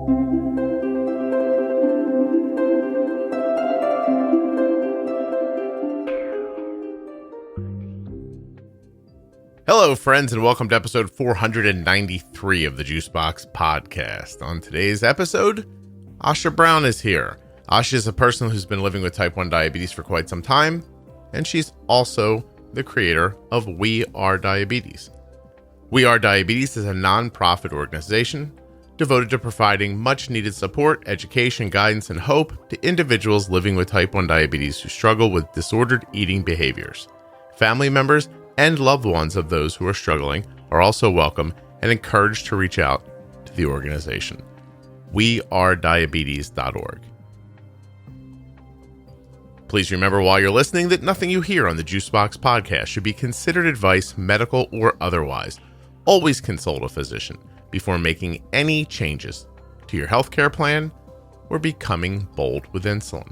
Hello, friends, and welcome to episode 493 of the Juicebox Podcast. On today's episode, Asha Brown is here. Asha is a person who's been living with type 1 diabetes for quite some time, and she's also the creator of We Are Diabetes. We Are Diabetes is a non-profit organization devoted to providing much-needed support, education, guidance, and hope to individuals living with type 1 diabetes who struggle with disordered eating behaviors. Family members and loved ones of those who are struggling are also welcome and encouraged to reach out to the organization. wearediabetes.org. Please remember while you're listening that nothing you hear on the Juicebox Podcast should be considered advice, medical or otherwise. Always consult a physician before making any changes to your healthcare plan or becoming bold with insulin.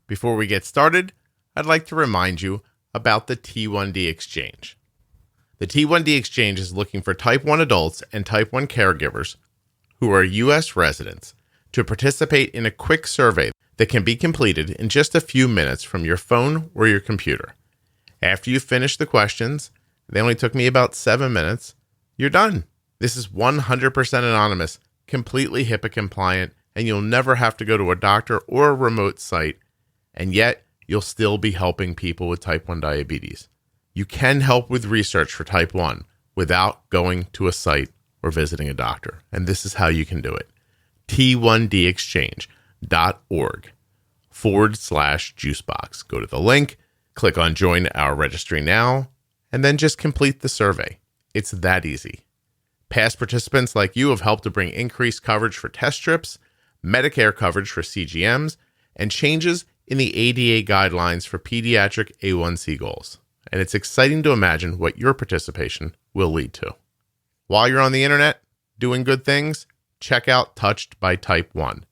Before we get started, I'd like to remind you about the T1D Exchange. The T1D Exchange is looking for type 1 adults and type 1 caregivers who are U.S. residents to participate in a quick survey that can be completed in just a few minutes from your phone or your computer. After you finish the questions, they only took me about 7 minutes, you're done. This is 100% anonymous, completely HIPAA compliant, and you'll never have to go to a doctor or a remote site. And yet, you'll still be helping people with type 1 diabetes. You can help with research for type 1 without going to a site or visiting a doctor. And this is how you can do it. T1dexchange.org/juicebox. Go to the link, click on Join Our Registry Now, and then just complete the survey. It's that easy. Past participants like you have helped to bring increased coverage for test strips, Medicare coverage for CGMs, and changes in the ADA guidelines for pediatric A1C goals. And it's exciting to imagine what your participation will lead to. While you're on the internet doing good things, check out Touched by Type 1,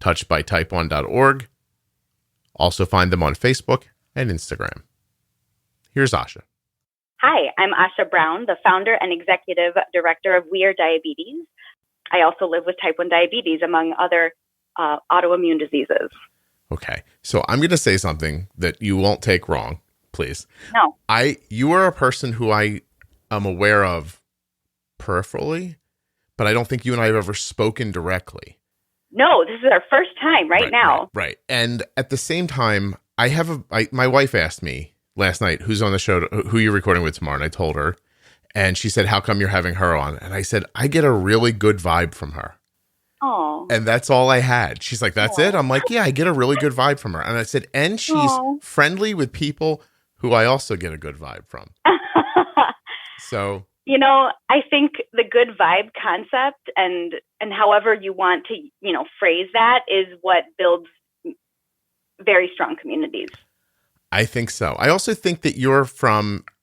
touchedbytype1.org. Also find them on Facebook and Instagram. Here's Asha. Hi, I'm Asha Brown, the founder and executive director of We Are Diabetes. I also live with type 1 diabetes, among other autoimmune diseases. Okay, so I'm going to say something that you won't take wrong, please. No. You are a person who I am aware of peripherally, but I don't think you and I have ever spoken directly. No, this is our first time right now. Right. And at the same time, my wife asked me last night, who's on the show, who you're recording with tomorrow, and I told her, and she said, how come you're having her on? And I said, I get a really good vibe from her. Oh. And that's all I had. She's like, that's it? I'm like, yeah, I get a really good vibe from her. And I said, and she's friendly with people who I also get a good vibe from. So, I think the good vibe concept and however you want to, phrase that is what builds very strong communities. I think so. I also think that you're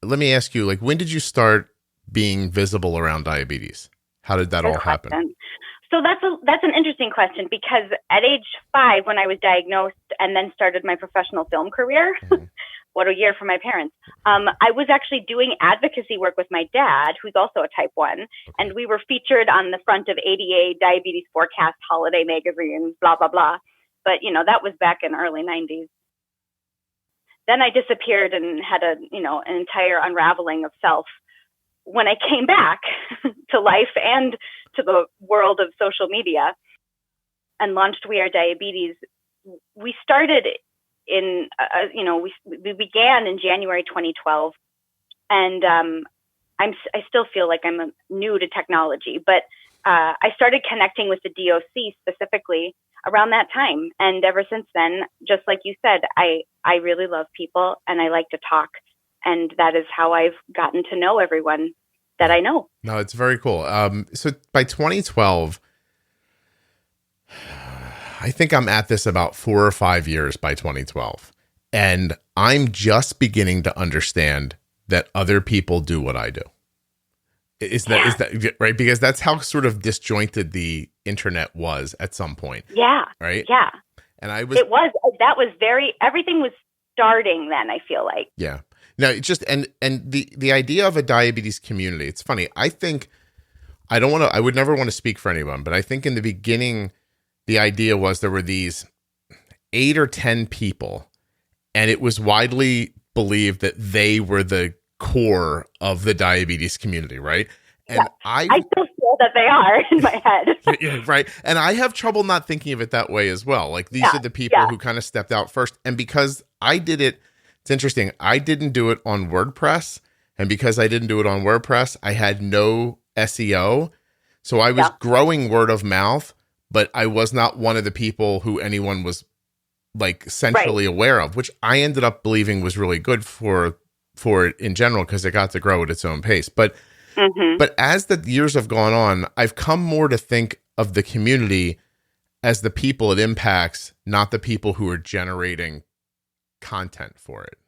let me ask you, when did you start being visible around diabetes? How did that all happen? So that's an interesting question, because at age 5, when I was diagnosed and then started my professional film career, what a year for my parents, I was actually doing advocacy work with my dad, who's also a type 1, and we were featured on the front of ADA Diabetes Forecast holiday magazines, blah, blah, blah. But, that was back in early 90s. Then I disappeared and had an entire unraveling of self. When I came back to life and to the world of social media and launched We Are Diabetes, we started we began in January 2012. And I still feel like I'm new to technology, but I started connecting with the DOC specifically around that time. And ever since then, just like you said, I really love people and I like to talk. And that is how I've gotten to know everyone that I know. No, it's very cool. So by 2012, I think I'm at this about 4 or 5 years by 2012. And I'm just beginning to understand that other people do what I do. Is that right? Because that's how sort of disjointed the internet was at some point. Yeah. Right. Yeah. And that was everything was starting then, I feel like. Yeah. No, it's just, and the idea of a diabetes community, it's funny. I think I would never want to speak for anyone, but I think in the beginning, the idea was there were these 8 or 10 people, and it was widely believed that they were the core of the diabetes community, right? And yeah. I still feel that they are in my head. Yeah, right. And I have trouble not thinking of it that way as well. Like these are the people who kind of stepped out first. And because I did it, it's interesting. I didn't do it on WordPress. And because I didn't do it on WordPress, I had no SEO. So I was growing word of mouth, but I was not one of the people who anyone was like centrally aware of, which I ended up believing was really good for it in general, because it got to grow at its own pace. But but as the years have gone on, I've come more to think of the community as the people it impacts, not the people who are generating content for it.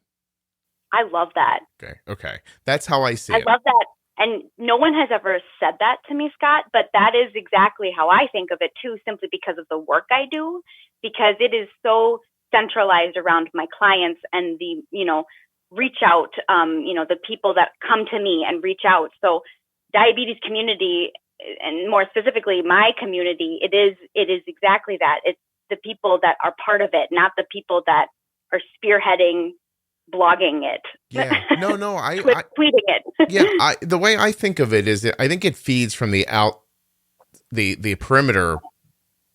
I love that. Okay. That's how I see it. I love that. And no one has ever said that to me, Scott, but that is exactly how I think of it too, simply because of the work I do, because it is so centralized around my clients and the, reach out, the people that come to me and reach out. So diabetes community, and more specifically my community, it is exactly that. It's the people that are part of it, not the people that are spearheading, blogging it. Yeah, no, tweeting it. Yeah, the way I think of it is that I think it feeds from the perimeter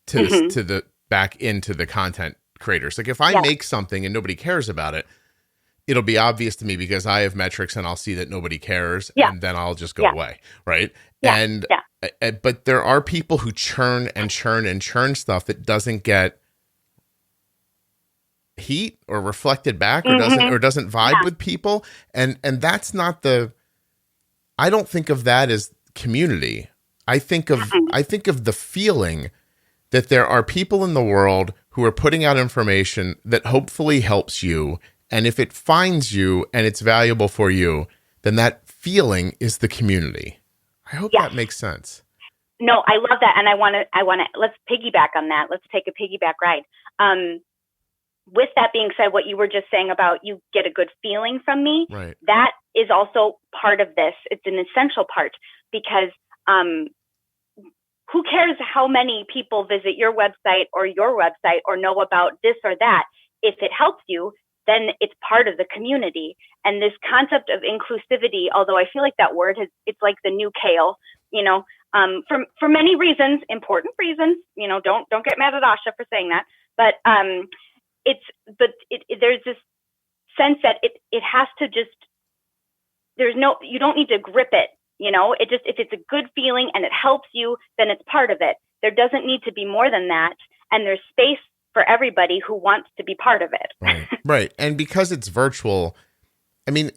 to the back into the content creators. Like if I make something and nobody cares about it, it'll be obvious to me because I have metrics and I'll see that nobody cares, and then I'll just go away, right? Yeah. But there are people who churn and churn and churn stuff that doesn't get heat or reflected back or doesn't vibe with people, and that's not I don't think of that as community. I think of the feeling that there are people in the world who are putting out information that hopefully helps you. And if it finds you and it's valuable for you, then that feeling is the community. I hope that makes sense. No, I love that. And I want to, let's piggyback on that. Let's take a piggyback ride. With that being said, what you were just saying about you get a good feeling from me, right, that is also part of this. It's an essential part because who cares how many people visit your website or know about this or that? If it helps you, then it's part of the community. And this concept of inclusivity, although I feel like that word it's like the new kale, for many reasons, important reasons, don't get mad at Asha for saying that. But there's this sense that it has to just, you don't need to grip it, if it's a good feeling and it helps you, then it's part of it. There doesn't need to be more than that. And there's space for everybody who wants to be part of it. Right. And because it's virtual, I mean,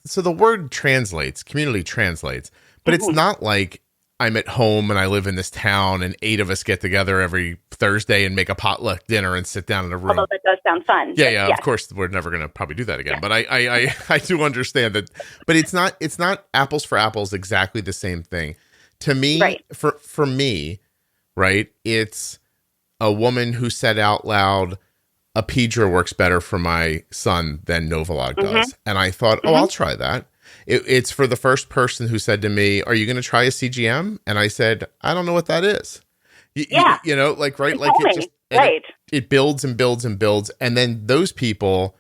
so the word community translates, but it's not like I'm at home and I live in this town and 8 of us get together every Thursday and make a potluck dinner and sit down in a room. Although that does sound fun. Yeah. Of course, we're never going to probably do that again. But I do understand that. But it's not apples for apples exactly the same thing. To me, right. For me, right, it's a woman who said out loud, a Pedra works better for my son than Novolog does. And I thought, I'll try that. It's for the first person who said to me, are you going to try a CGM? And I said, I don't know what that is. Right? Like it just, it builds and builds and builds. And then those people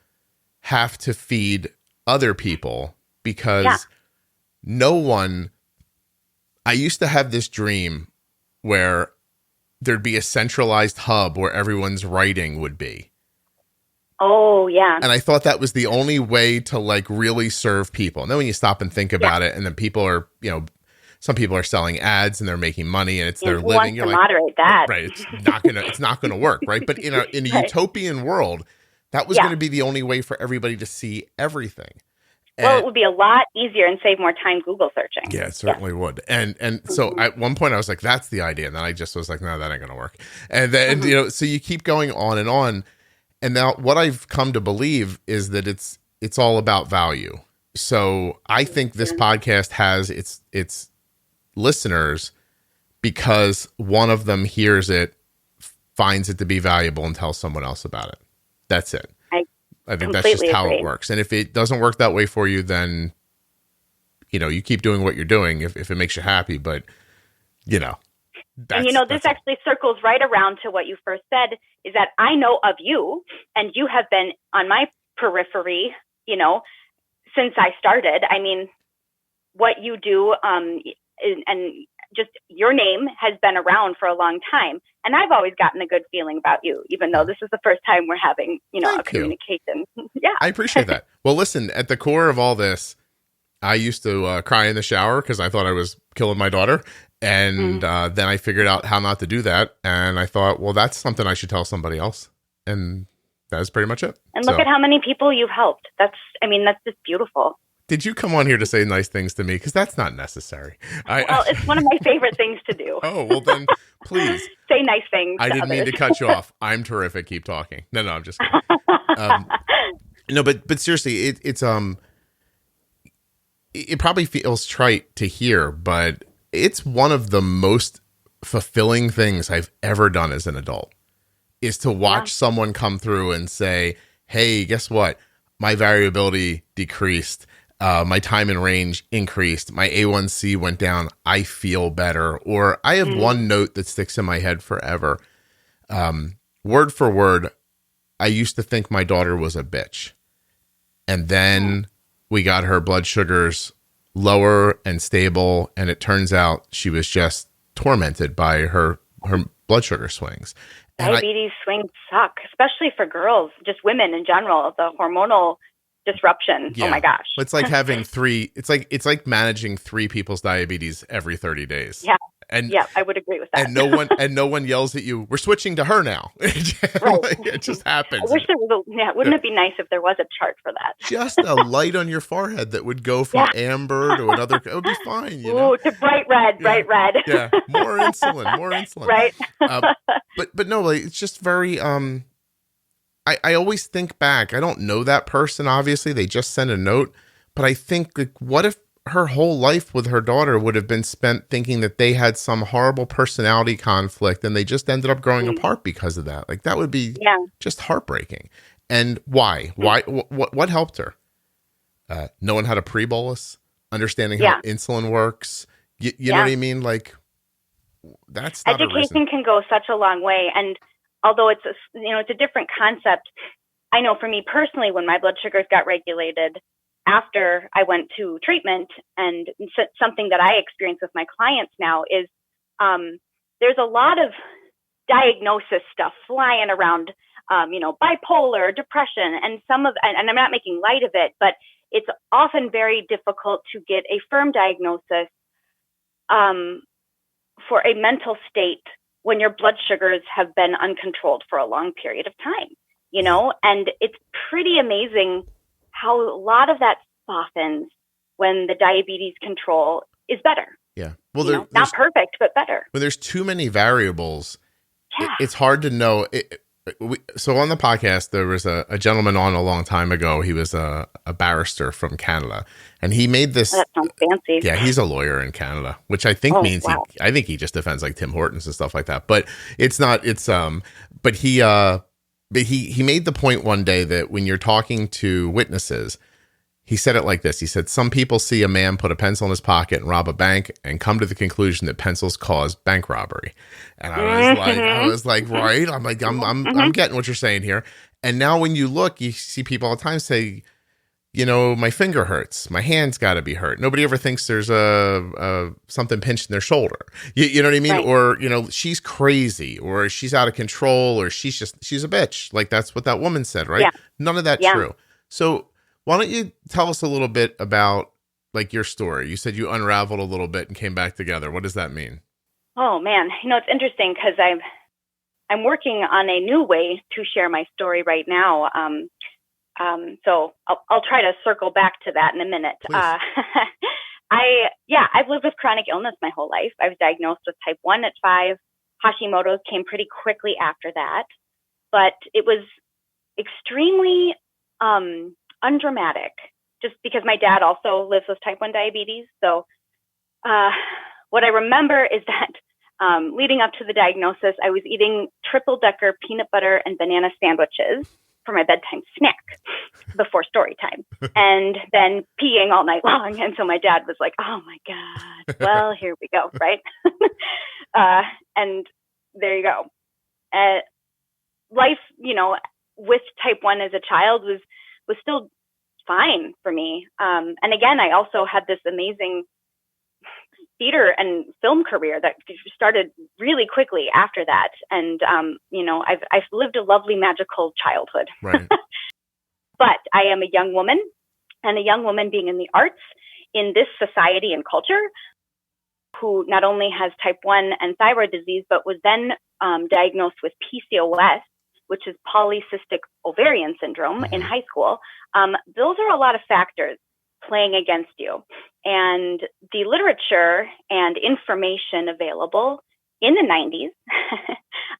have to feed other people because I used to have this dream where there'd be a centralized hub where everyone's writing would be. Oh, yeah. And I thought that was the only way to like really serve people. And then when you stop and think about it, and then people are, some people are selling ads and they're making money and it's their living. You're like, moderate that. Right. It's not gonna work. Right. But in a utopian world, that was going to be the only way for everybody to see everything. Well, it would be a lot easier and save more time Google searching. Yeah, it certainly would. And so at one point I was like, that's the idea. And then I just was like, no, that ain't going to work. And then, so you keep going on and on. And now what I've come to believe is that it's all about value. So I think this podcast has its listeners because one of them hears it, finds it to be valuable, and tells someone else about it. That's it. I think that's just how it works. And if it doesn't work that way for you, then, you keep doing what you're doing if it makes you happy. But, and this actually circles right around to what you first said, is that I know of you and you have been on my periphery, since I started. I mean, what you do, and just your name has been around for a long time. And I've always gotten a good feeling about you, even though this is the first time we're having, a communication. Yeah. I appreciate that. Well, listen, at the core of all this, I used to cry in the shower because I thought I was killing my daughter. And then I figured out how not to do that. And I thought, well, that's something I should tell somebody else. And that's pretty much it. And look at how many people you've helped. That's just beautiful. Did you come on here to say nice things to me? Because that's not necessary. Well, it's one of my favorite things to do. Oh, well then, please. Say nice things. I didn't mean to cut you off. I'm terrific. Keep talking. No, I'm just kidding. No, but seriously, it probably feels trite to hear, but it's one of the most fulfilling things I've ever done as an adult, is to watch someone come through and say, hey, guess what? My variability decreased. My time in range increased. My A1C went down. I feel better. Or I have one note that sticks in my head forever. Word for word, I used to think my daughter was a bitch. And then we got her blood sugars lower and stable. And it turns out she was just tormented by her blood sugar swings. Diabetes swings suck, especially for girls, just women in general, the hormonal disruption. Yeah. Oh my gosh. It's like having it's like managing 3 people's diabetes every 30 days. Yeah. And I would agree with that. And no one yells at you, we're switching to her now. Right. It just happens. I wish there was wouldn't it be nice if there was a chart for that? Just a light on your forehead that would go from amber to another, it would be fine. To bright red, bright red. Yeah. More insulin. Right. But no, it's just very, I always think back. I don't know that person, obviously. They just sent a note. But I think, what if her whole life with her daughter would have been spent thinking that they had some horrible personality conflict and they just ended up growing apart because of that? That would be just heartbreaking. And why? What helped her? Knowing how to pre-bolus, understanding how insulin works. You know what I mean? That's not education can go such a long way. And although it's a different concept, I know for me personally, when my blood sugars got regulated after I went to treatment, and something that I experience with my clients now is there's a lot of diagnosis stuff flying around, bipolar, depression, and and I'm not making light of it, but it's often very difficult to get a firm diagnosis for a mental state when your blood sugars have been uncontrolled for a long period of time, and it's pretty amazing how a lot of that softens when the diabetes control is better. Yeah. Well, not perfect, but better. When there's too many variables, it's hard to know. So on the podcast, there was a gentleman on a long time ago. He was a barrister from Canada, and he made this. That sounds fancy. Yeah, he's a lawyer in Canada, which I think means I think he just defends Tim Hortons and stuff like that. But it's not. But he made the point one day that when you're talking to witnesses, he said it like this. He said, some people see a man put a pencil in his pocket and rob a bank and come to the conclusion that pencils cause bank robbery. And I was like, right. I'm like, I'm getting what you're saying here. And now when you look, you see people all the time say, my finger hurts. My hand's got to be hurt. Nobody ever thinks there's something pinched in their shoulder. You know what I mean? Right. Or, she's crazy, or she's out of control, or she's a bitch. That's what that woman said, right? Yeah. None of that true. So why don't you tell us a little bit about your story? You said you unraveled a little bit and came back together. What does that mean? Oh man. It's interesting because I'm working on a new way to share my story right now. So I'll try to circle back to that in a minute. I've lived with chronic illness my whole life. I was diagnosed with type 1 at 5. Hashimoto's came pretty quickly after that, but it was extremely undramatic just because my dad also lives with type 1 diabetes. So what I remember is that leading up to the diagnosis, I was eating triple-decker peanut butter and banana sandwiches for my bedtime snack before story time, and then peeing all night long. And so my dad was like, oh my God, well, here we go, right? And there you go. Life, with type 1 as a child was still fine for me. And again, I also had this amazing theater and film career that started really quickly after that. And, I've lived a lovely, magical childhood. Right. But I am a young woman, and a young woman being in the arts in this society and culture, who not only has type 1 and thyroid disease, but was then diagnosed with PCOS, which is polycystic ovarian syndrome, in high school. Those are a lot of factors playing against you. And the literature and information available in the 90s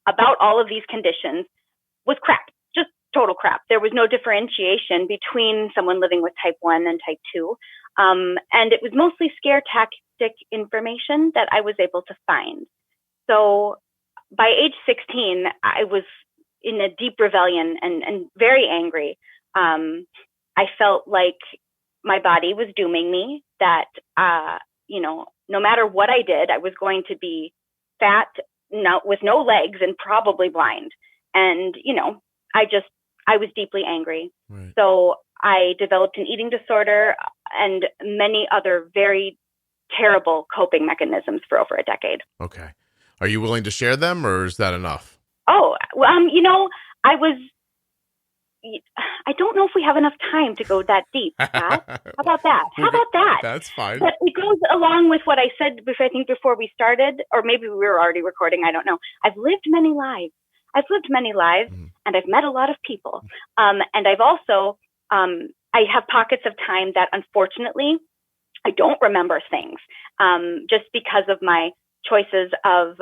about all of these conditions was crap, just total crap. There was no differentiation between someone living with type 1 and type 2. And it was mostly scare tactic information that I was able to find. So by age 16, I was in a deep rebellion and very angry. I felt like my body was dooming me, that, no matter what I did, I was going to be fat, with no legs, and probably blind. And, I was deeply angry. Right. So I developed an eating disorder and many other very terrible coping mechanisms for over a decade. Okay. Are you willing to share them, or is that enough? Oh, I don't know if we have enough time to go that deep, Scott. How about that? That's fine. But it goes along with what I said before we started, or maybe we were already recording. I don't know. I've lived many lives, and I've met a lot of people. And I've also, I have pockets of time that, unfortunately, I don't remember things, just because of my choices of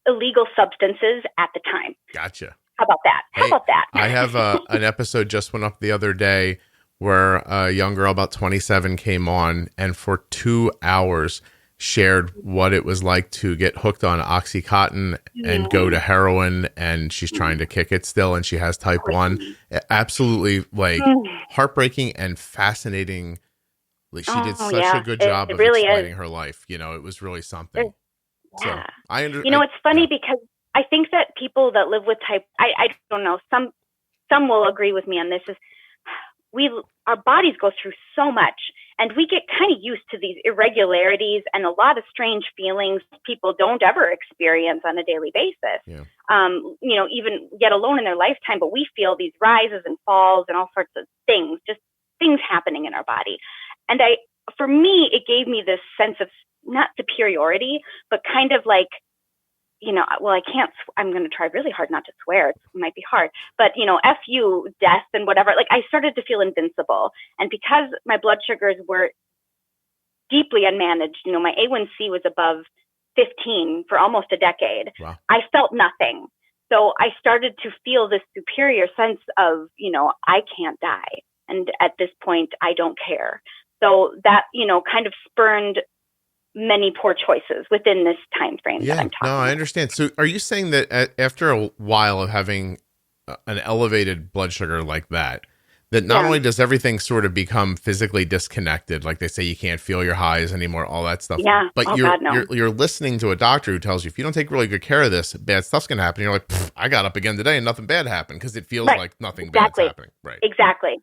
illegal substances at the time. Gotcha. How about that? I have an episode just went up the other day where a young girl about 27 came on, and for 2 hours shared what it was like to get hooked on Oxycontin and go to heroin, and she's trying to kick it still, and she has type 1. Absolutely heartbreaking and fascinating. Like, she did such a good job of really explaining her life. It was really something. Yeah. So it's funny because I think that people that live with type, I don't know, some will agree with me on this, is our bodies go through so much, and we get kind of used to these irregularities and a lot of strange feelings people don't ever experience on a daily basis. Yeah. Even yet alone in their lifetime, but we feel these rises and falls and all sorts of things, just things happening in our body. And for me, it gave me this sense of not superiority, but kind of like, I'm going to try really hard not to swear. It might be hard, but, F you, death and whatever. Like, I started to feel invincible. And because my blood sugars were deeply unmanaged, my A1C was above 15 for almost a decade. Wow. I felt nothing. So I started to feel this superior sense of, I can't die. And at this point, I don't care. So that, kind of spurned many poor choices within this time frame that I'm talking about. I understand. So are you saying that after a while of having an elevated blood sugar like that not only does everything sort of become physically disconnected, like they say you can't feel your highs anymore, all that stuff, but you're listening to a doctor who tells you, if you don't take really good care of this, bad stuff's going to happen. You're like, I got up again today and nothing bad happened, because it feels like nothing bad's happening. Right. Exactly.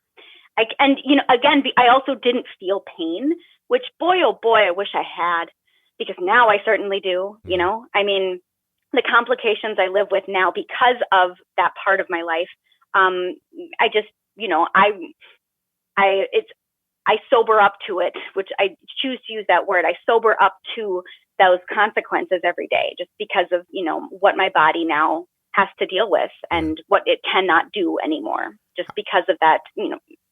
Again, I also didn't feel pain, which, boy, oh boy, I wish I had, because now I certainly do. The complications I live with now because of that part of my life, I just, I sober up to it, which I choose to use that word. I sober up to those consequences every day, just because of, what my body now has to deal with and what it cannot do anymore, just because of that,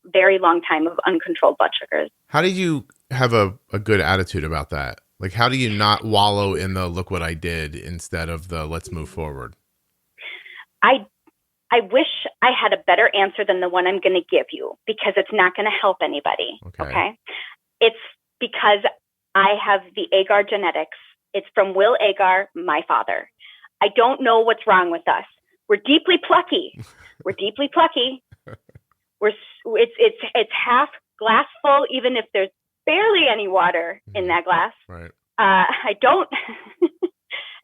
very long time of uncontrolled blood sugars. How did you have a good attitude about that? Like, how do you not wallow in the look what I did instead of the let's move forward? I I wish I had a better answer than the one I'm going to give you, because it's not going to help anybody. Okay. It's because I have the Agar genetics. It's from Will Agar, my father. I don't know what's wrong with us. We're deeply plucky. We're deeply plucky. It's half glass full, even if there's barely any water in that glass. Right. I don't.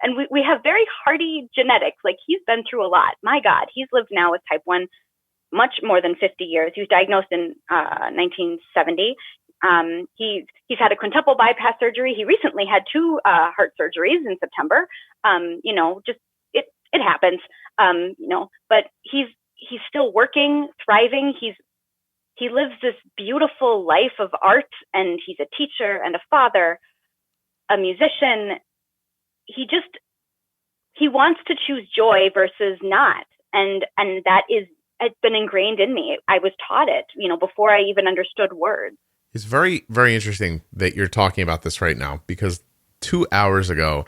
And we have very hardy genetics. Like, he's been through a lot. My God, he's lived now with type 1 much more than 50 years. He was diagnosed in 1970. He's had a quintuple bypass surgery. He recently had 2 heart surgeries in September. Just it happens. But he's still working, thriving. He lives this beautiful life of art, and he's a teacher and a father, a musician. He wants to choose joy versus not. And that it's been ingrained in me. I was taught it, before I even understood words. It's very, very interesting that you're talking about this right now, because 2 hours ago,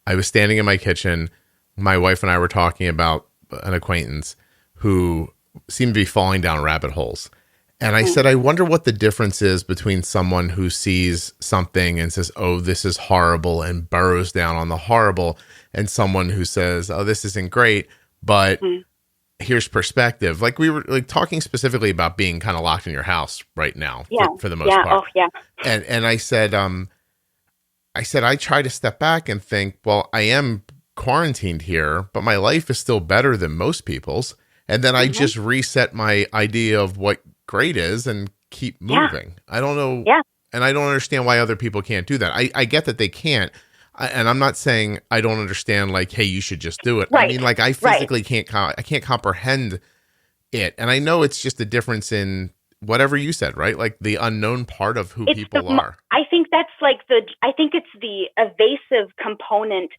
I was standing in my kitchen. My wife and I were talking about an acquaintance who seemed to be falling down rabbit holes. And I said, I wonder what the difference is between someone who sees something and says, oh, this is horrible, and burrows down on the horrible, and someone who says, oh, this isn't great, but here's perspective. Like, we were talking specifically about being kind of locked in your house right now for the most part. Oh, yeah. And I said, I try to step back and think, well, I am quarantined here, but my life is still better than most people's. And then I just reset my idea of what great is and keep moving. I don't know. Yeah. And I don't understand why other people can't do that. I get that they can't. And I'm not saying I don't understand, like, hey, you should just do it. Right. I mean, like, I physically can't comprehend it. And I know it's just a difference in whatever you said, right? Like, the unknown part of who people are. I think that's I think it's the evasive component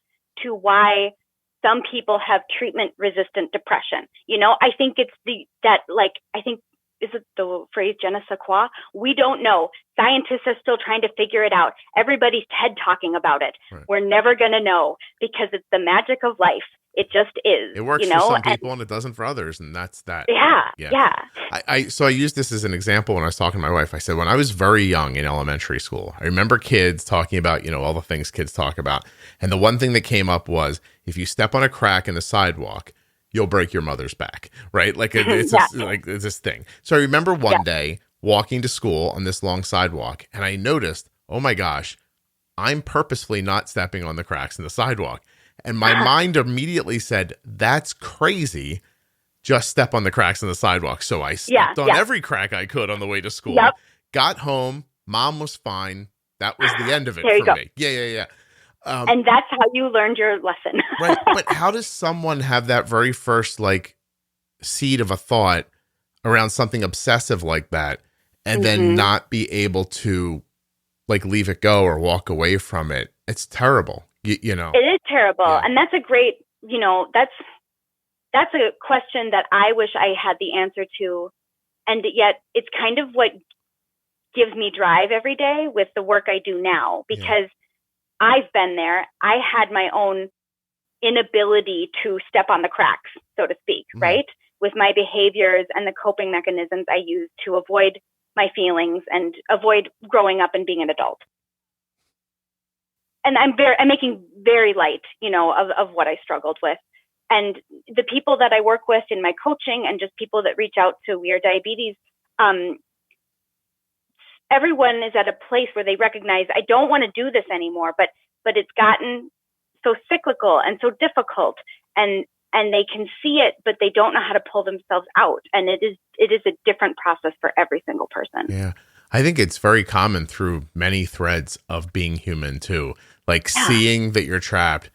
to why some people have treatment resistant depression. I think it's is it the phrase je ne sais quoi? We don't know. Scientists are still trying to figure it out. Everybody's TED talking about it. Right. We're never going to know, because it's the magic of life. It just is. It works for some people and it doesn't for others. And that's that. Yeah. So I used this as an example when I was talking to my wife. I said, when I was very young in elementary school, I remember kids talking about, all the things kids talk about. And the one thing that came up was, if you step on a crack in the sidewalk, you'll break your mother's back, right? Like, it's this thing. So I remember one day walking to school on this long sidewalk, and I noticed, oh my gosh, I'm purposefully not stepping on the cracks in the sidewalk. And my mind immediately said, that's crazy. Just step on the cracks in the sidewalk. So I stepped on every crack I could on the way to school. Got home. Mom was fine. That was the end of it for me. Yeah. And that's how you learned your lesson. Right. But how does someone have that very first, seed of a thought around something obsessive like that, and then not be able to, leave it go or walk away from it? It's terrible. It is terrible. Yeah. And that's a great, that's a question that I wish I had the answer to. And yet it's kind of what gives me drive every day with the work I do now, because I've been there. I had my own inability to step on the cracks, so to speak, right? With my behaviors and the coping mechanisms I use to avoid my feelings and avoid growing up and being an adult. And I'm making very light, of what I struggled with. And the people that I work with in my coaching, and just people that reach out to We Are Diabetes, everyone is at a place where they recognize, I don't want to do this anymore, but it's gotten so cyclical and so difficult, and they can see it, but they don't know how to pull themselves out. And it is a different process for every single person. Yeah. I think it's very common through many threads of being human too. Seeing that you're trapped,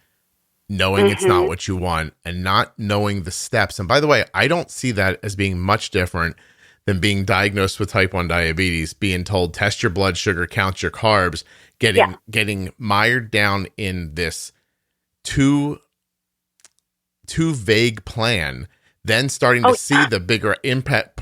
knowing it's not what you want, and not knowing the steps. And by the way, I don't see that as being much different than being diagnosed with type 1 diabetes, being told, test your blood sugar, count your carbs, getting mired down in this too vague plan, then starting to see the bigger impact,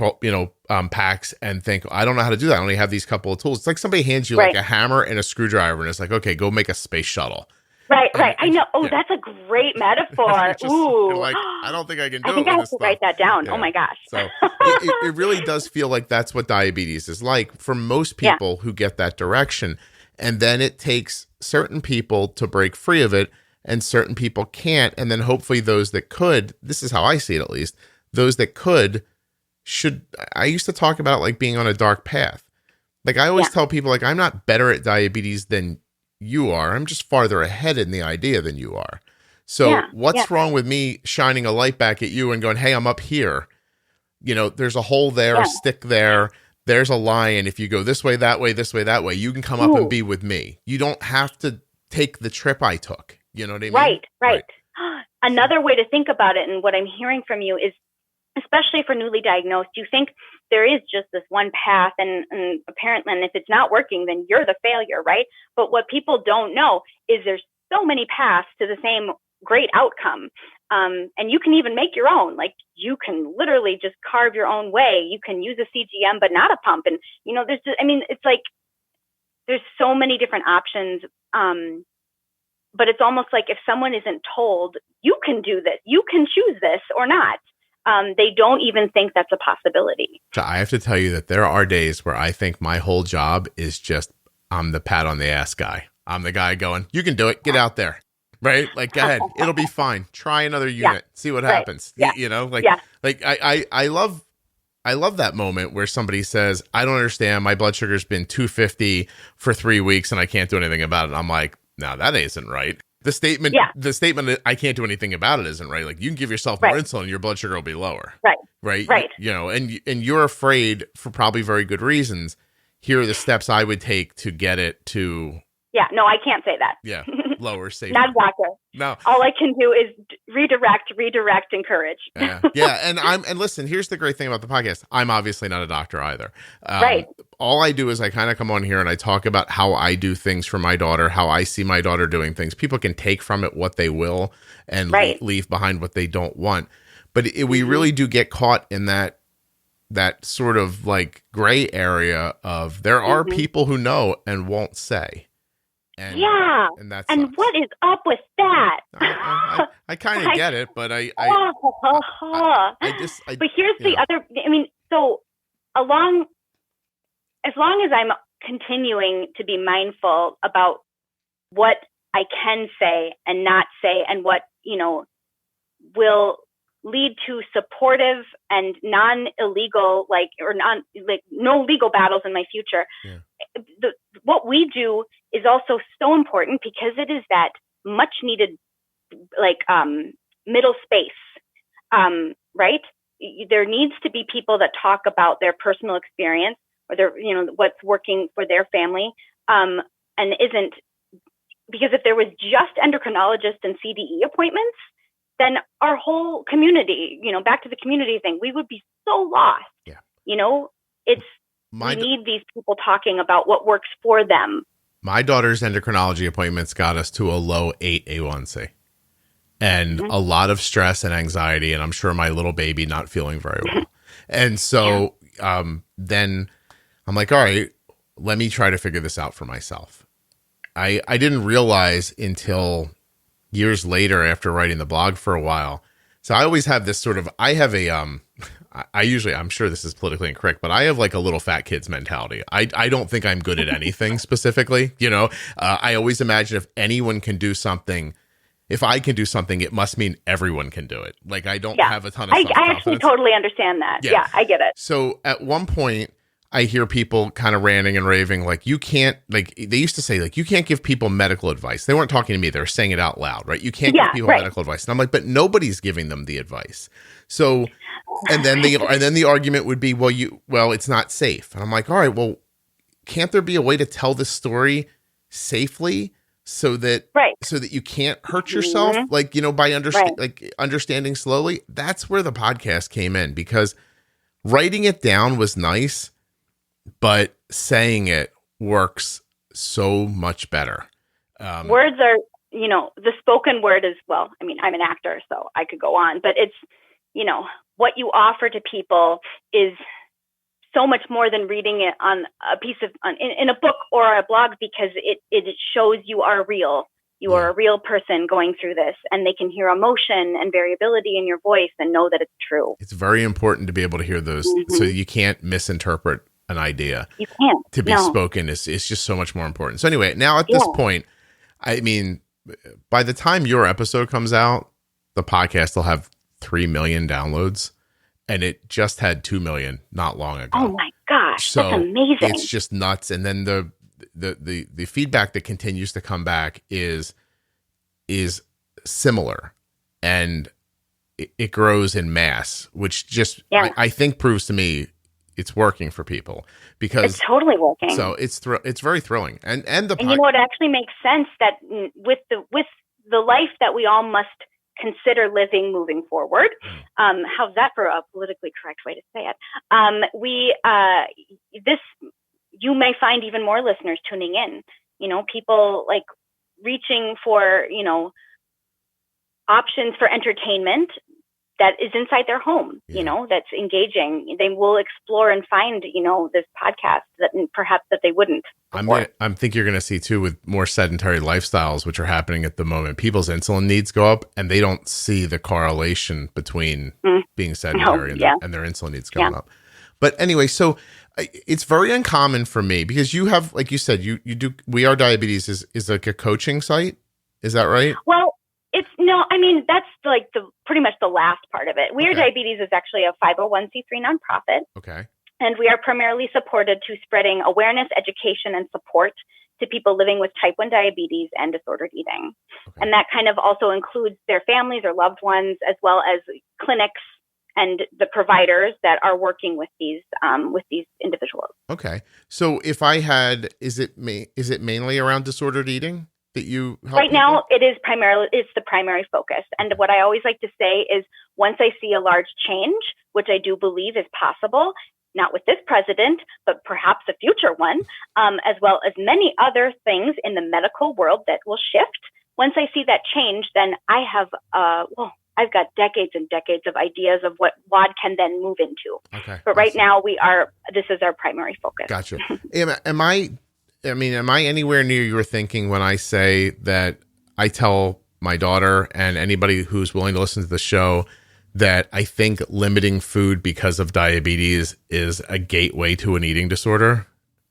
packs, and think, I don't know how to do that. I only have these couple of tools. It's like somebody hands you a hammer and a screwdriver, and it's like, okay, go make a space shuttle. Right. I know. Oh, that's a great metaphor. Ooh. Like, I don't think I can do it. I think I have to write that down. Yeah. Oh my gosh. So it really does feel like that's what diabetes is like for most people who get that direction. And then it takes certain people to break free of it and certain people can't. And then hopefully those that could, this is how I see it at least, those that could I used to talk about it like being on a dark path. Like I always tell people, like, I'm not better at diabetes than you are. I'm just farther ahead in the idea than you are. So what's wrong with me shining a light back at you and going, hey, I'm up here. You know, there's a hole there, a stick there. There's a lion. If you go this way, that way, this way, that way, you can come up and be with me. You don't have to take the trip I took. You know what I mean? Right. Another way to think about it, and what I'm hearing from you is, especially for newly diagnosed, you think there is just this one path and apparently, and if it's not working, then you're the failure, right? But what people don't know is there's so many paths to the same great outcome. And you can even make your own. Like you can literally just carve your own way. You can use a CGM, but not a pump. And, you know, it's like, there's so many different options. But it's almost like if someone isn't told, you can do this, you can choose this or not. They don't even think that's a possibility. So I have to tell you that there are days where I think my whole job is just, I'm the pat on the ass guy. I'm the guy going, you can do it. Get out there. Right? Like, go ahead. It'll be fine. Try another unit. See what happens. Yeah. You know, like I love that moment where somebody says, I don't understand. My blood sugar's been 250 for 3 weeks and I can't do anything about it. And I'm like, no, that isn't right. The statement I can't do anything about it isn't right. Like you can give yourself more insulin, your blood sugar will be lower. Right. You know, and you're afraid for probably very good reasons. Here are the steps I would take to get it to. Yeah, no, I can't say that. Yeah, lower, safer. Not exactly. No. All I can do is redirect, encourage. Yeah, and listen, here's the great thing about the podcast. I'm obviously not a doctor either. Right. All I do is I kind of come on here and I talk about how I do things for my daughter, how I see my daughter doing things. People can take from it what they will and leave behind what they don't want. But we really do get caught in that sort of like gray area of there are people who know and won't say. And what is up with that? I kind of get it, but but here's the other. I mean, so as long as I'm continuing to be mindful about what I can say and not say, and what will lead to supportive and non-illegal, no legal battles in my future. Yeah. What we do is also so important because it is that much needed, middle space, right? There needs to be people that talk about their personal experience or their, what's working for their family, and isn't, because if there was just endocrinologists and CDE appointments, then our whole community, back to the community thing, we would be so lost. Yeah. We need these people talking about what works for them. My daughter's endocrinology appointments got us to a low 8 A1C and a lot of stress and anxiety. And I'm sure my little baby not feeling very well. And so then I'm like, all right, let me try to figure this out for myself. I didn't realize until years later after writing the blog for a while. So I always have this sort of, I'm sure this is politically incorrect, but I have like a little fat kid's mentality. I don't think I'm good at anything specifically. I always imagine if anyone can do something, if I can do something, it must mean everyone can do it. Like I don't have a ton of self-confidence. I actually totally understand that. Yeah, I get it. So at one point, I hear people kind of ranting and raving, like you can't, like they used to say, like you can't give people medical advice. They weren't talking to me; they were saying it out loud, right? You can't give people medical advice, and I'm like, but nobody's giving them the advice. So, and then the argument would be, well, it's not safe, and I'm like, all right, well, can't there be a way to tell this story safely so that you can't hurt yourself, by understanding slowly? That's where the podcast came in, because writing it down was nice. But saying it works so much better. Words are, the spoken word is, well, I mean, I'm an actor, so I could go on, but it's, what you offer to people is so much more than reading it on a piece of, in a book or a blog, because it shows you are real. You are a real person going through this, and they can hear emotion and variability in your voice and know that it's true. It's very important to be able to hear those, so you can't misinterpret an idea. You can't. To be spoken is just so much more important. So anyway, now at this point, I mean, by the time your episode comes out, the podcast will have 3 million downloads, and it just had 2 million not long ago. Oh my gosh, so that's amazing. It's just nuts. And then the feedback that continues to come back is similar, and it grows in mass, which just I think proves to me it's working for people, because it's totally working. So it's very thrilling, and you know, it actually makes sense that with the life that we all must consider living moving forward. How's that for a politically correct way to say it? You may find even more listeners tuning in, you know, people like reaching for, you know, options for entertainment that is inside their home, you know, that's engaging. They will explore and find, you know, this podcast that perhaps that they wouldn't. I'm think you're going to see too, with more sedentary lifestyles, which are happening at the moment, people's insulin needs go up, and they don't see the correlation between being sedentary and their insulin needs going up. But anyway, so it's very uncommon for me, because you have, like you said, you do, We Are Diabetes is like a coaching site. Is that right? Well, that's like pretty much the last part of it. We Are Diabetes is actually a 501c3 nonprofit. Okay. And we are primarily supported to spreading awareness, education, and support to people living with type 1 diabetes and disordered eating. Okay. And that kind of also includes their families or loved ones, as well as clinics and the providers that are working with these individuals. Okay. So if I had, is it mainly around disordered eating that you help right people? Now it's the primary focus. And what I always like to say is, once I see a large change, which I do believe is possible, not with this president, but perhaps a future one, as well as many other things in the medical world that will shift. Once I see that change, then I have, I've got decades and decades of ideas of what WOD can then move into. Okay. But right now this is our primary focus. Gotcha. Am I anywhere near your thinking when I say that I tell my daughter and anybody who's willing to listen to the show that I think limiting food because of diabetes is a gateway to an eating disorder?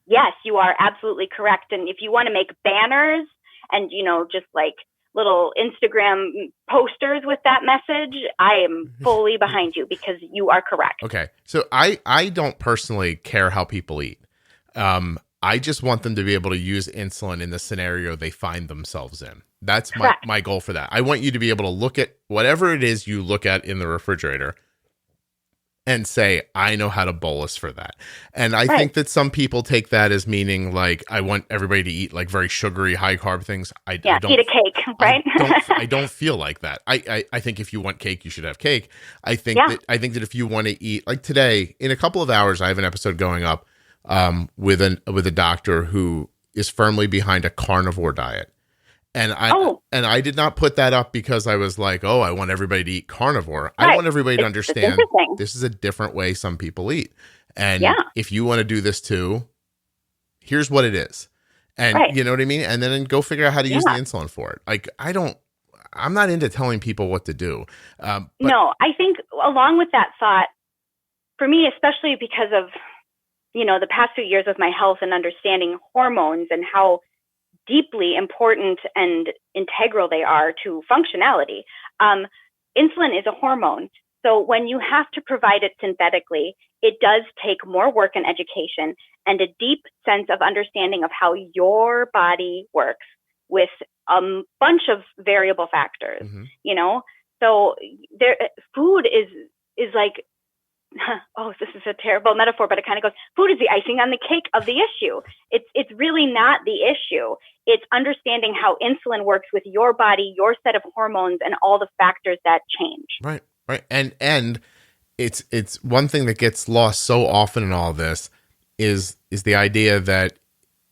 Yes, you are absolutely correct. And if you want to make banners and, you know, just like little Instagram posters with that message, I am fully behind you, because you are correct. Okay. So I don't personally care how people eat. I just want them to be able to use insulin in the scenario they find themselves in. That's my goal for that. I want you to be able to look at whatever it is you look at in the refrigerator and say, I know how to bolus for that. And I think that some people take that as meaning like, I want everybody to eat like very sugary, high carb things. I don't eat a cake, right? I don't feel like that. I think if you want cake, you should have cake. I think that if you want to eat, like today, in a couple of hours, I have an episode going up with a doctor who is firmly behind a carnivore diet. And I did not put that up because I was like, I want everybody to eat carnivore. Right. I want everybody to understand this is a different way some people eat. And if you want to do this too, here's what it is. And you know what I mean? And then go figure out how to use the insulin for it. Like, I'm not into telling people what to do. No, I think along with that thought, for me, especially because of, you know, the past few years with my health and understanding hormones and how deeply important and integral they are to functionality. Insulin is a hormone. So when you have to provide it synthetically, it does take more work and education and a deep sense of understanding of how your body works with a bunch of variable factors, you know? So food is like, this is a terrible metaphor, but it kind of goes, food is the icing on the cake of the issue. It's really not the issue. It's understanding how insulin works with your body, your set of hormones, and all the factors that change. Right. And it's one thing that gets lost so often in all this is the idea that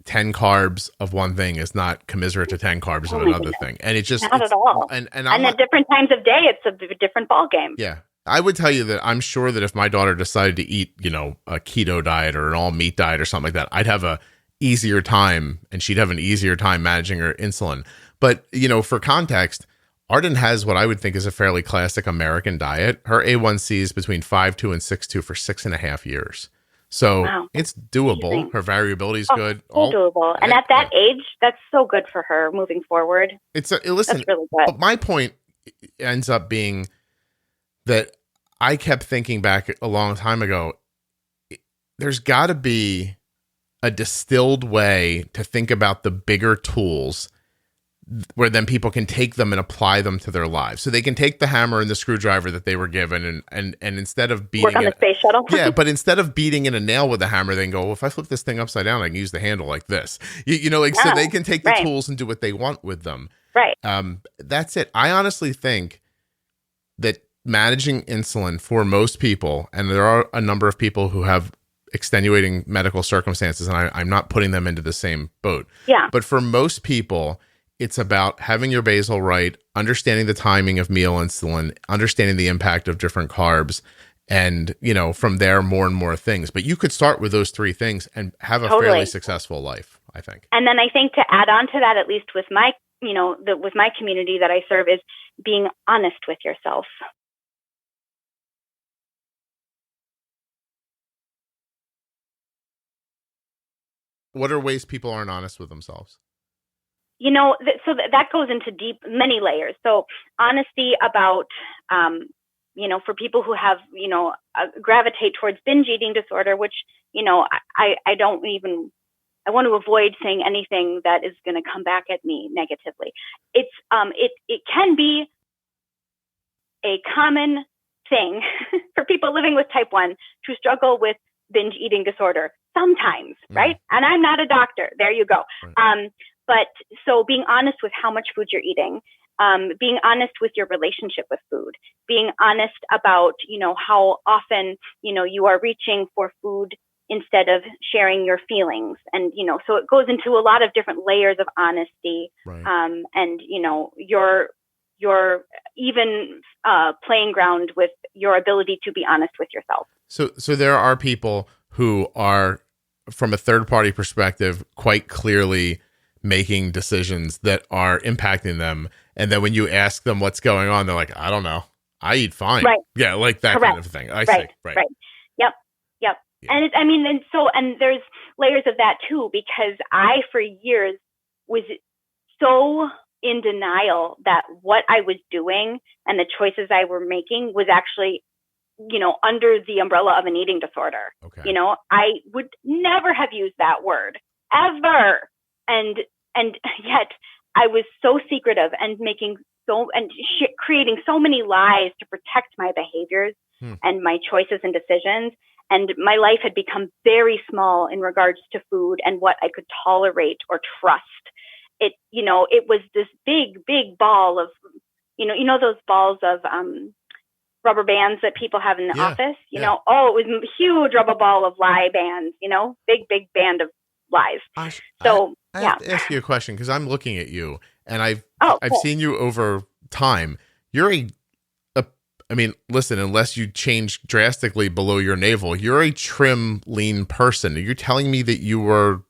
10 carbs of one thing is not commiserate to 10 carbs of another thing. And it's just not at all. And at different times of day, it's a different ball game. Yeah. I would tell you that I'm sure that if my daughter decided to eat, you know, a keto diet or an all meat diet or something like that, I'd have a easier time, and she'd have an easier time managing her insulin. But, you know, for context, Arden has what I would think is a fairly classic American diet. Her A1C is between 5.2 and 6.2 for 6.5 years. So wow. it's doable. Her variability is good. All doable. And at that age, that's so good for her moving forward. Listen, that's really good. But my point ends up being that I kept thinking back a long time ago, there's got to be a distilled way to think about the bigger tools where then people can take them and apply them to their lives. So they can take the hammer and the screwdriver that they were given and instead of beating work on the space shuttle. Yeah, but instead of beating in a nail with a hammer, they can go, well, if I flip this thing upside down, I can use the handle like this. So they can take the tools and do what they want with them. Right. That's it. I honestly think that managing insulin for most people, and there are a number of people who have extenuating medical circumstances, and I'm not putting them into the same boat. Yeah. But for most people, it's about having your basal right, understanding the timing of meal insulin, understanding the impact of different carbs, and, you know, from there, more and more things. But you could start with those three things and have a fairly successful life, I think. And then I think to add on to that, at least with my, with my community that I serve, is being honest with yourself. What are ways people aren't honest with themselves? So that goes into many layers. So honesty about, for people who have, gravitate towards binge eating disorder, which, I want to avoid saying anything that is going to come back at me negatively. It can be a common thing for people living with type 1 to struggle with binge eating disorder sometimes, right? And I'm not a doctor. There you go. Right. But so being honest with how much food you're eating, being honest with your relationship with food, being honest about, how often, you are reaching for food instead of sharing your feelings. And, so it goes into a lot of different layers of honesty. Right. And, your even playing ground with your ability to be honest with yourself. So there are people who are, from a third party perspective, quite clearly making decisions that are impacting them. And then when you ask them what's going on, they're like, I don't know. I eat fine. Right. Yeah, like that Correct. kind of thing. Right. See. Right. Yep. Yeah. And there's layers of that too, because I, for years, was so in denial that what I was doing and the choices I were making was actually, under the umbrella of an eating disorder. Okay. I would never have used that word ever. And yet I was so secretive and creating so many lies to protect my behaviors and my choices and decisions. And my life had become very small in regards to food and what I could tolerate or trust. It was this big ball of, those balls of rubber bands that people have in the office, it was a huge rubber ball of lie bands, big band of lies. I have to ask you a question, because I'm looking at you and I've seen you over time. You're listen, unless you change drastically below your navel, you're a trim, lean person. Are you telling me that you were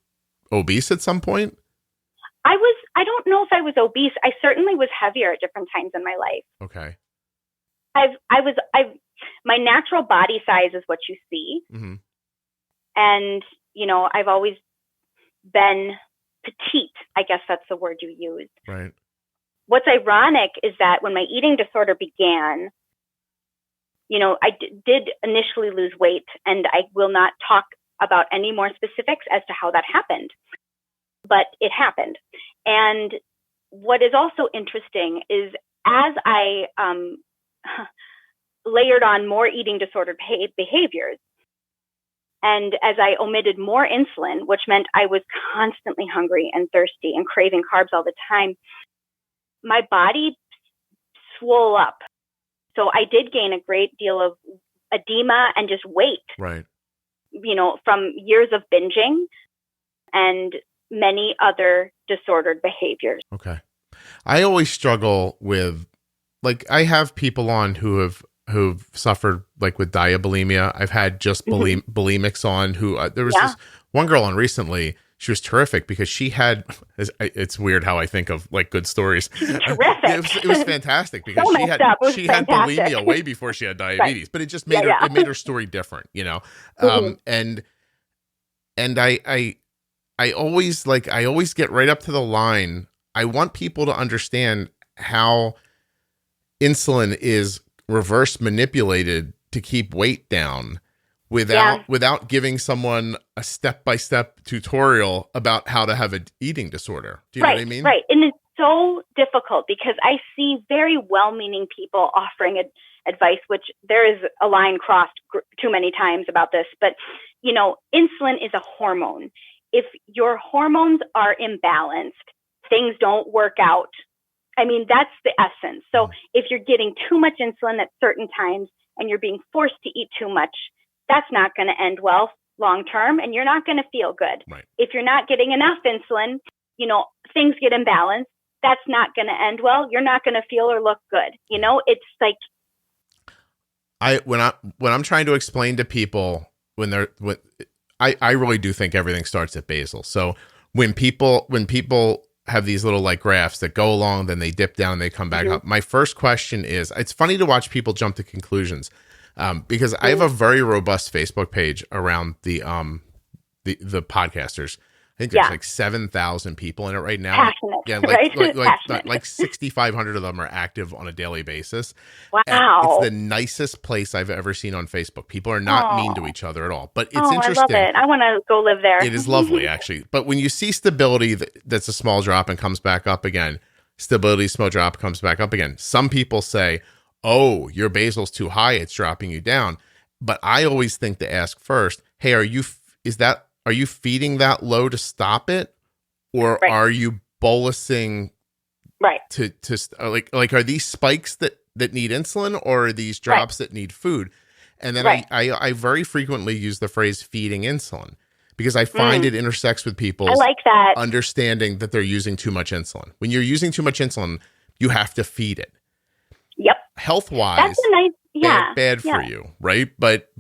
obese at some point? I don't know if I was obese. I certainly was heavier at different times in my life. Okay. My natural body size is what you see. Mm-hmm. And, I've always been petite. I guess that's the word you used. Right. What's ironic is that when my eating disorder began, I did initially lose weight, and I will not talk about any more specifics as to how that happened, but it happened. And what is also interesting is as I layered on more eating disordered behaviors, and as I omitted more insulin, which meant I was constantly hungry and thirsty and craving carbs all the time, my body swole up. So I did gain a great deal of edema and just weight, right? From years of binging and many other disordered behaviors. Okay. I always struggle with, I have people on who've suffered with diabulimia. I've had just bulimics on who, there was this one girl on recently, she was terrific because she had, it's weird how I think of like good stories. Terrific. It was fantastic because she had bulimia way before she had diabetes, right. But it just made it made her story different, you know? And I always get right up to the line. I want people to understand how insulin is reverse manipulated to keep weight down without giving someone a step-by-step tutorial about how to have an eating disorder. Do you know what I mean? Right. And it's so difficult because I see very well-meaning people offering advice, which there is a line crossed too many times about this. But, you know, insulin is a hormone. If your hormones are imbalanced, things don't work out. I mean, that's the essence. So if you're getting too much insulin at certain times and you're being forced to eat too much, that's not going to end well long term, and you're not going to feel good. Right. If you're not getting enough insulin, you know, things get imbalanced. That's not going to end well. You're not going to feel or look good. You know, it's like when I'm trying to explain to people I really do think everything starts at basal. So when people have these little like graphs that go along, then they dip down, they come back up. My first question is, it's funny to watch people jump to conclusions. Because I have a very robust Facebook page around the podcasters. I think there's like 7,000 people in it right now. Passionate, yeah, like 6,500 of them are active on a daily basis. Wow. And it's the nicest place I've ever seen on Facebook. People are not mean to each other at all. But it's interesting. I love it. I want to go live there. It is lovely, actually. But when you see stability that's a small drop and comes back up again, stability, small drop, comes back up again. Some people say, oh, your basal's too high, it's dropping you down. But I always think to ask first, hey, are you feeding that low to stop it? Or are you bolusing to like are these spikes that need insulin, or are these drops that need food? And then I very frequently use the phrase feeding insulin because I find it intersects with people's understanding that they're using too much insulin. When you're using too much insulin, you have to feed it. Yep. Health-wise, that's a nice, bad for you, right? But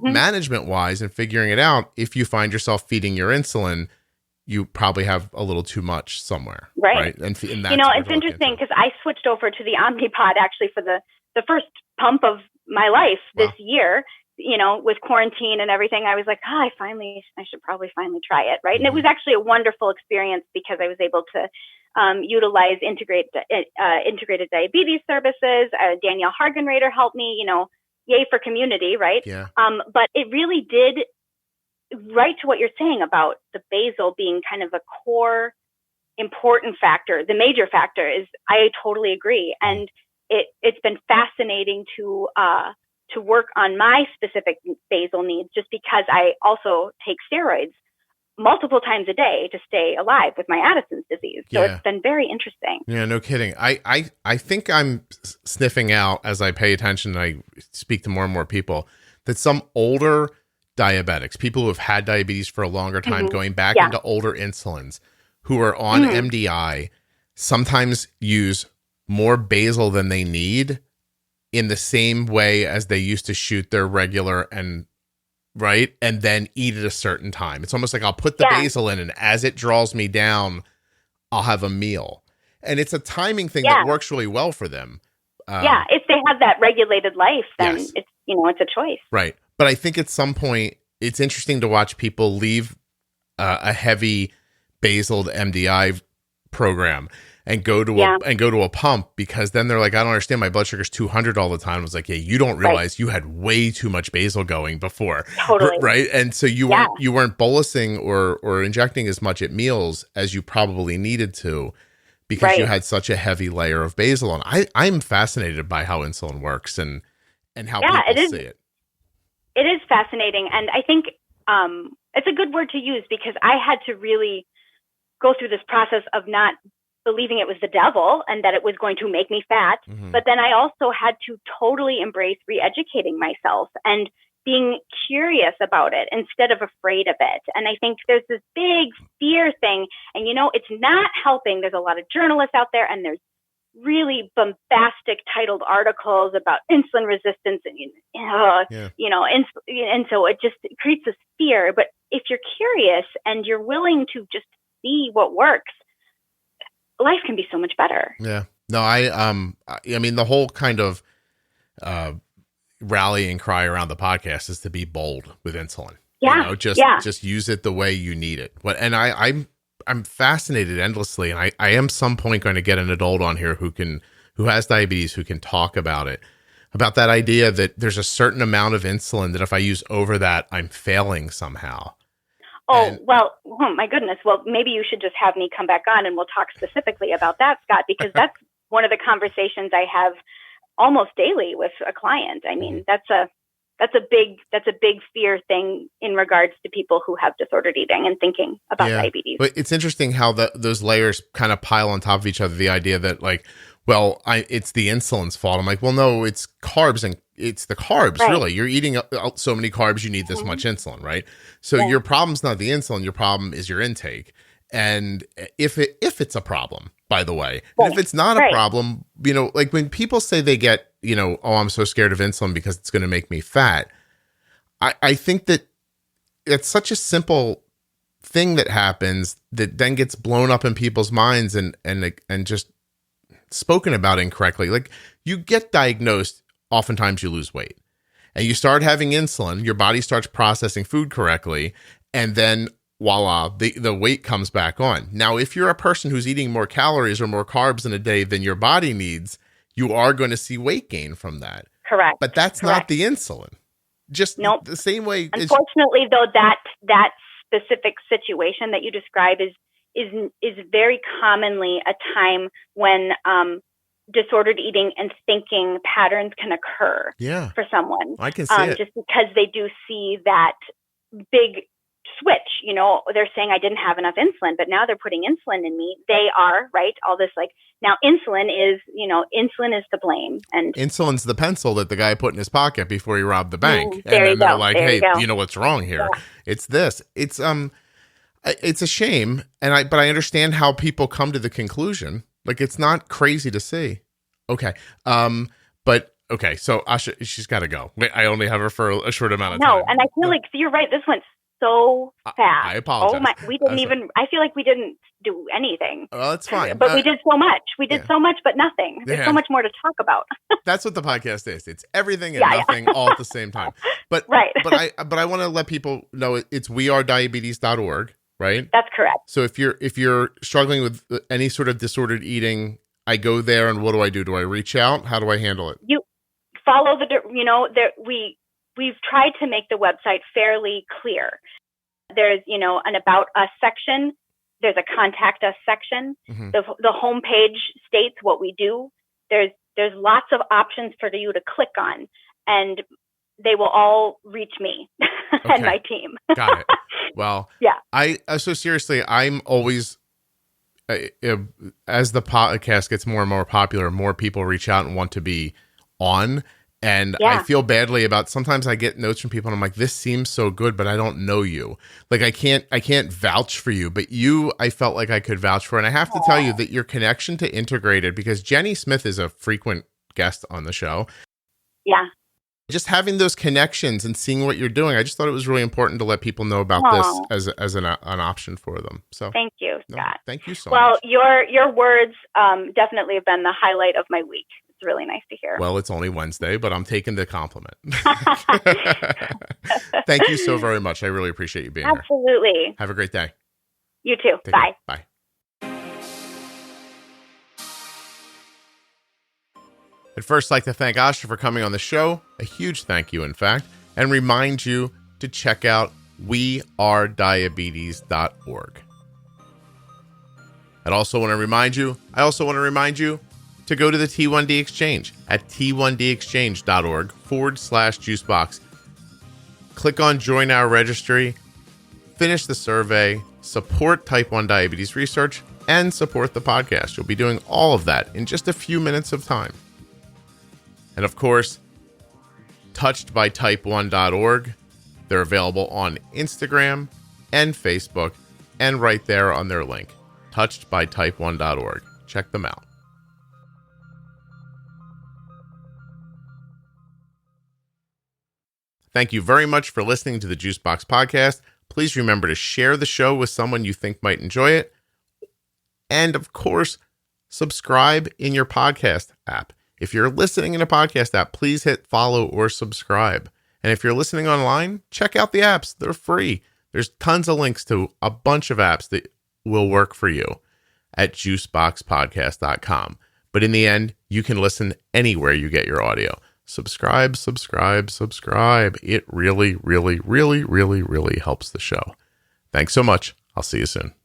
management-wise and figuring it out, if you find yourself feeding your insulin, you probably have a little too much somewhere, right? And that's it's interesting because I switched over to the Omnipod actually for the first pump of my life this year. You know, with quarantine and everything, I was like, I should probably finally try it, right? And it was actually a wonderful experience because I was able to utilize integrated diabetes services. Danielle Hargenrader helped me, you know, yay for community, right? Yeah. But it really did, right to what you're saying about the basal being kind of a core important factor. The major factor is, I totally agree. And it's been fascinating to work on my specific basal needs, just because I also take steroids multiple times a day to stay alive with my Addison's disease. So it's been very interesting. Yeah, no kidding. I think I'm sniffing out, as I pay attention and I speak to more and more people, that some older diabetics, people who have had diabetes for a longer time, going back into older insulins, who are on MDI, sometimes use more basal than they need in the same way as they used to shoot their regular and then eat at a certain time. It's almost like I'll put the basal in, and as it draws me down, I'll have a meal. And it's a timing thing that works really well for them. If they have that regulated life, then it's a choice. Right. But I think at some point, it's interesting to watch people leave a heavy basal MDI program and go to a pump, because then they're like, I don't understand, my blood sugar's 200 all the time. I was like, yeah, you don't realize you had way too much basal going before. Totally. Right. And so you weren't bolusing or injecting as much at meals as you probably needed to, because you had such a heavy layer of basal on. I'm fascinated by how insulin works and how people see it. It is fascinating. And I think it's a good word to use, because I had to really go through this process of not believing it was the devil and that it was going to make me fat. But then I also had to totally embrace re-educating myself and being curious about it instead of afraid of it. And I think there's this big fear thing, and it's not helping. There's a lot of journalists out there, and there's really bombastic titled articles about insulin resistance and, and so it just creates this fear. But if you're curious and you're willing to just see what works, life can be so much better. Yeah. No, I mean, the whole kind of rallying cry around the podcast is to be bold with insulin. Yeah. Just use it the way you need it. And I'm fascinated endlessly, and I am some point going to get an adult on here who has diabetes, who can talk about it, about that idea that there's a certain amount of insulin that if I use over that, I'm failing somehow. Oh, my goodness. Well, maybe you should just have me come back on and we'll talk specifically about that, Scott, because that's one of the conversations I have almost daily with a client. I mean, that's a big fear thing in regards to people who have disordered eating and thinking about diabetes. But it's interesting how those layers kind of pile on top of each other. The idea that it's the insulin's fault. I'm like, well, no, it's carbs, and it's the carbs. Right. Really. You're eating so many carbs, you need this much insulin, right? So your problem's not the insulin. Your problem is your intake. And if it's a problem, by the way, and if it's not a problem, like when people say they get, oh, I'm so scared of insulin because it's going to make me fat. I think that it's such a simple thing that happens that then gets blown up in people's minds and just spoken about incorrectly. Like, you get diagnosed, oftentimes you lose weight and you start having insulin, your body starts processing food correctly, and then voila, the weight comes back on. Now, if you're a person who's eating more calories or more carbs in a day than your body needs, you are going to see weight gain from that. Correct. But that's not the insulin. Just the same way. Unfortunately, though, that specific situation that you describe is very commonly a time when disordered eating and thinking patterns can occur for someone. I can see it. Just because they do see that big switch. They're saying I didn't have enough insulin, but now they're putting insulin in me. They are, right? All this, like, now insulin is to blame. And insulin's the pencil that the guy put in his pocket before he robbed the bank. And then they're like, hey, you know what's wrong here? Yeah. It's this. It's a shame. But I understand how people come to the conclusion. Like, it's not crazy to see. Okay. Okay. So Asha, she's got to go. I only have her for a short amount of time. No. And I feel like you're right. This went so fast. I apologize. Oh my, I feel like we didn't do anything. Well, it's fine. But we did so much. We did so much, but nothing. There's so much more to talk about. That's what the podcast is. It's everything and nothing all at the same time. But I want to let people know it's wearediabetes.org, right? That's correct. So if you're struggling with any sort of disordered eating, I go there, and what do I do? Do I reach out? How do I handle it? You follow we've tried to make the website fairly clear. There's, an about us section. There's a contact us section. Mm-hmm. The homepage states what we do. There's lots of options for you to click on, and they will all reach me and my team. Got it. Well, so seriously, I'm always, as the podcast gets more and more popular, more people reach out and want to be on. And I feel badly about, sometimes I get notes from people and I'm like, this seems so good, but I don't know you. Like, I can't vouch for you, but you, I felt like I could vouch for. And I have to tell you that your connection to Integrated, because Jenny Smith is a frequent guest on the show. Yeah. Just having those connections and seeing what you're doing, I just thought it was really important to let people know about this as an option for them. So thank you, Scott. Thank you so much. Well, your words definitely have been the highlight of my week. It's really nice to hear. Well, it's only Wednesday, but I'm taking the compliment. Thank you so very much. I really appreciate you being here. Absolutely. Have a great day. You too. Bye. Bye. I'd first like to thank Asha for coming on the show. A huge thank you, in fact, and remind you to check out wearediabetes.org. I also want to remind you to go to the T1D Exchange at t1dexchange.org/juicebox. Click on Join Our Registry, finish the survey, support type 1 diabetes research, and support the podcast. You'll be doing all of that in just a few minutes of time. And of course, touchedbytype1.org. They're available on Instagram and Facebook, and right there on their link, touchedbytype1.org. Check them out. Thank you very much for listening to the Juicebox Podcast. Please remember to share the show with someone you think might enjoy it. And of course, subscribe in your podcast app. If you're listening in a podcast app, please hit follow or subscribe. And if you're listening online, check out the apps. They're free. There's tons of links to a bunch of apps that will work for you at juiceboxpodcast.com. But in the end, you can listen anywhere you get your audio. Subscribe. It really, really, really, really, really helps the show. Thanks so much. I'll see you soon.